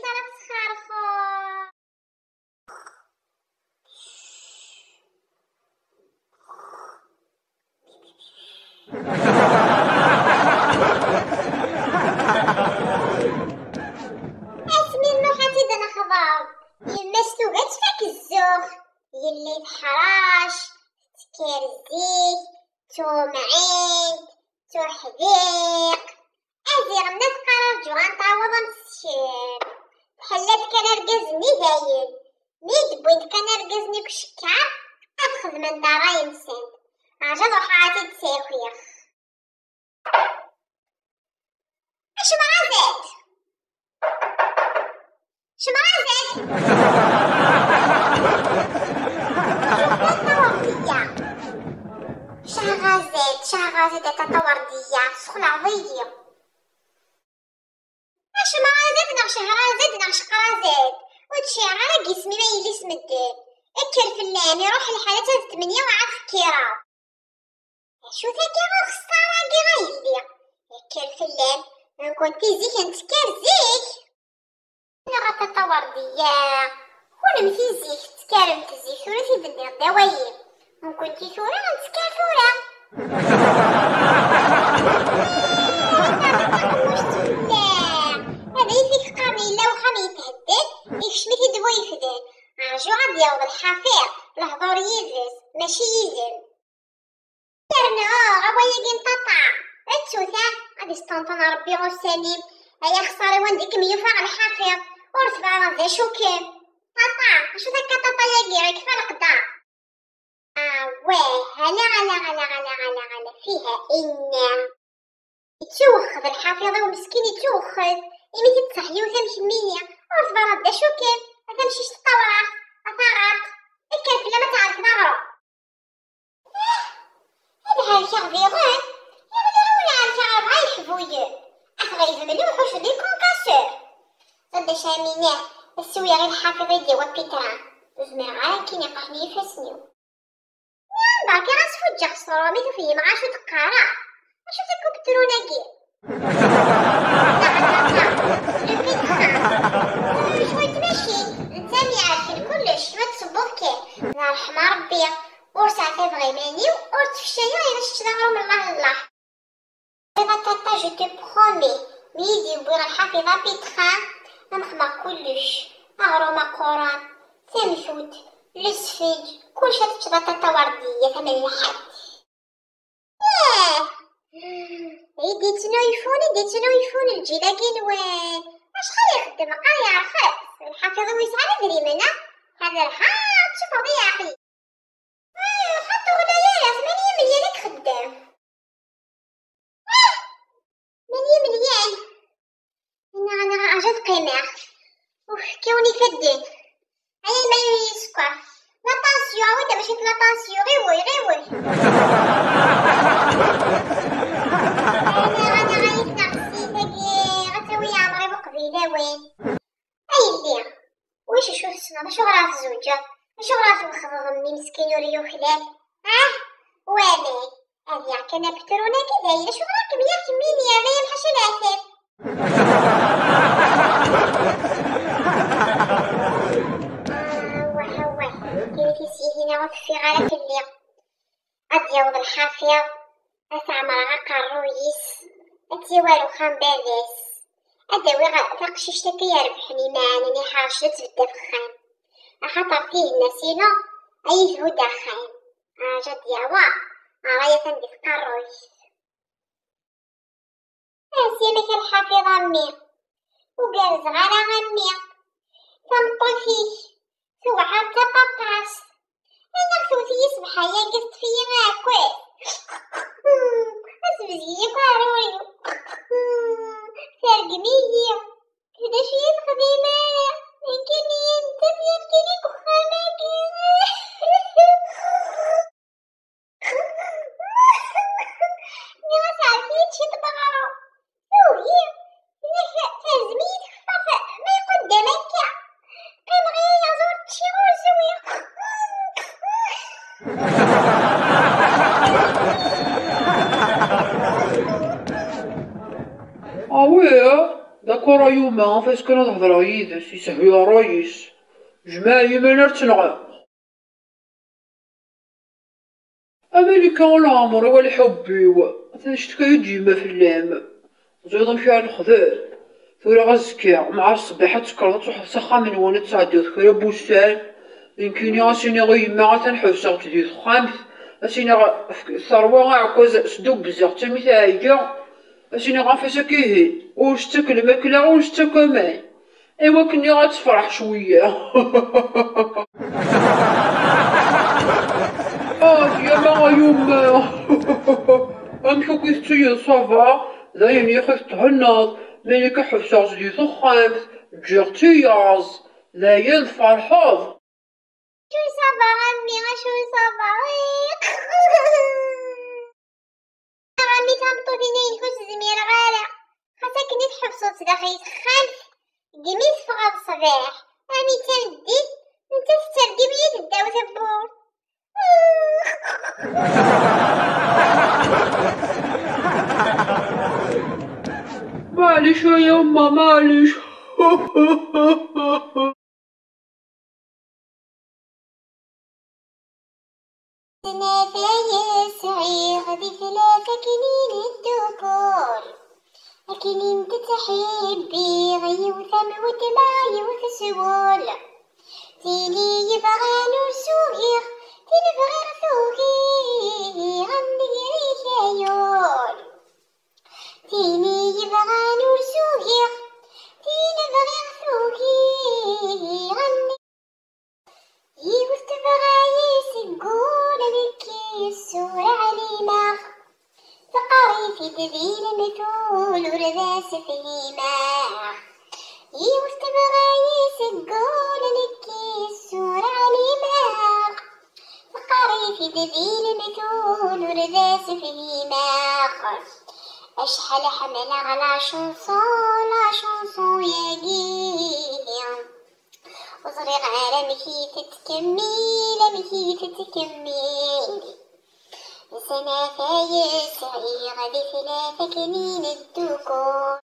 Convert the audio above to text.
راه تخرخو. اسمي نوحاتي دنا خضار يما ستوغات فاك الزوخ يلي تحراش تكرزيك تومعين تحذيق ازير من قرار جوان تعوض نسشير تحلات كان رقزني داير ميد بوينت كان رقزني كشكار ادخل من دارا ينسان عجل وحاتي تساويخ اش مرازات شمرازات شهغازات تطوردية سخنة عضية شمرازات نغ شهرازات نغ شقرازات وتشي على جسمي ما يلي سمدين اكل فلان يروح الحالة 8 وعاف كيرا شو ثاكي غو خسارة كي غايلي اكل فلان من كنتي زيك نتكار زيك غا تطوردية ونمشي زيك تكارم تزيك ثورة في بني الدوايين وكنتي ثورة غنتكار ثورة هذا يفيك قرني لا وخام يتهدد يكشمك يدوي يفدد عرجو غادي يوض الحفير الهضور يزز ماشي يزن كرنا غوايا كين تطع التوثة غادي ستنطن ربي غو سليم هيا خساري ونديك ميوفا الحفير ورتبع راه شو كان طاطا شو ذاك طاطا يا كيف القدر واه هلا فيها إن يتوخذ الحافظة ومسكين يتوخذ يمي تتصحيو تمشي مية ورتبع راه شو كان ما تمشيش تطورا أثارات الكلف لا ما تعرف نهرو هذا الكارفيرون يا ولا عارف غايحبويا أفغيز ملوحوش لي كونكاسور غدا شاميناه السوية غير الحافظة ديوا بيترا وزمير غاية كي نقحني يفاسنيو باكي غاسفو تجا خسرو ميتو فيه معاشو تقارا اشو تاكو بتروناكي شوي تمشي نتامي عارفين كلش ما تصبوك كي الله يرحم ربي ورسع تبغي مانيو ورتفشايا غير شتنغرو من الله لله تاتا جو تي برومي ميدي وبغي الحافظة بيتخا نخمر كلش أغرو ما قران تمشوت لسفيج كلش تشبه تاتا وردية ثمن لحد ديتنو يفون الجيلاكين وين اش خلي يخدم قايا خاف الحافظة ويسعى ندري منه هذا الحاط شوف ضيع عقلي حطو غدايا 8 مليون خدام 8 مليون انا عجب قيمة كوني فدين هيا ما يسكر لا طاسيو عاود باش لا طاسيو غيوي انا غايف نفسي تاكي غتسوي عمري بقبيله وين اي لي واش شو السنه شو غرا في الزوجه شو غرا في الخضر امي مسكين وريو خلال والي هذه كان بترونا كذا شو راكم يا كميني يا ما يمحش العسل كيفي سيهنا وفي غالة اللي أديوض الحافية أسعمر غاقا الرويس أتيوالو خان بابيس أداوي غاقشيش تاكي يربحني معانني حارش لتبدا فخان أخطر فيه النسينو أيه هو دخان جد يوا رايا تندي في كارويس أسيمك الحافظة أمي وقال صغارة أمي تنطفيش توعى تبطاس أنا خوتي يصبح يقصد فيا غاكوي أسبزي قاروري ترقمية كدا شي تخديمة يمكن ينتف يمكن يكخاناكي نغا تعرفي تشي تبغارو وهي تهزمي تخفف ما قدامك كان غير يزور تشي غوزوي راه يوما فاش كان هضر يدس يسهل يا ريس جماعي ما نرتنغ أمريكا العمر والحبي تنشتكى يجيما في اللام زيد نمشي على الخضر ثورة غزكيا مع الصباح تكرر تروح سخا من وانا تعدي ثورة بوستان يمكن ياسيني غي ما تنحوسا تدي خامس أسيني ثروة عكوز سدوب بزاف تمي تايجا أسيني غافاسا كيهي وشتك الماكلة وشتك ماي إوا كني غتفرح شوية يا ما يما أمشو كيستي صافا داين يخف تهنض ملك حفصة جديد خامس جيرتياز داين فرحاض شو صافا عمي شو صافا عمي تهبطو فينا ينفوش زمير غالة خاصك نتحبسو تدخيت خامس قميص فغاد الصباح أني تنديت انت تسترقي بيا تداو تبور معليش يا يما معليش أنا فايا سعيد بثلاثة كنين الدكور كنين تتحبي غي وثم ودمعي وتسول تيلي يبغى نور صغير تنبغي صغير عندي ريشايول تيني يبغى نور صغير تنبغي صغير عندي يوسف غايس يقول بكي السورة عليمة تقاري في دليل مثول ورداس فهيمة يوسف غايس يقول بكي السورة عليمة تقاري في دليل مثول ورداس فهيمة أشحال حملة على شونسون يا جيم وصريغ على مشي تتكمل سنة فايس عيغ بثلاثة كنين الدكور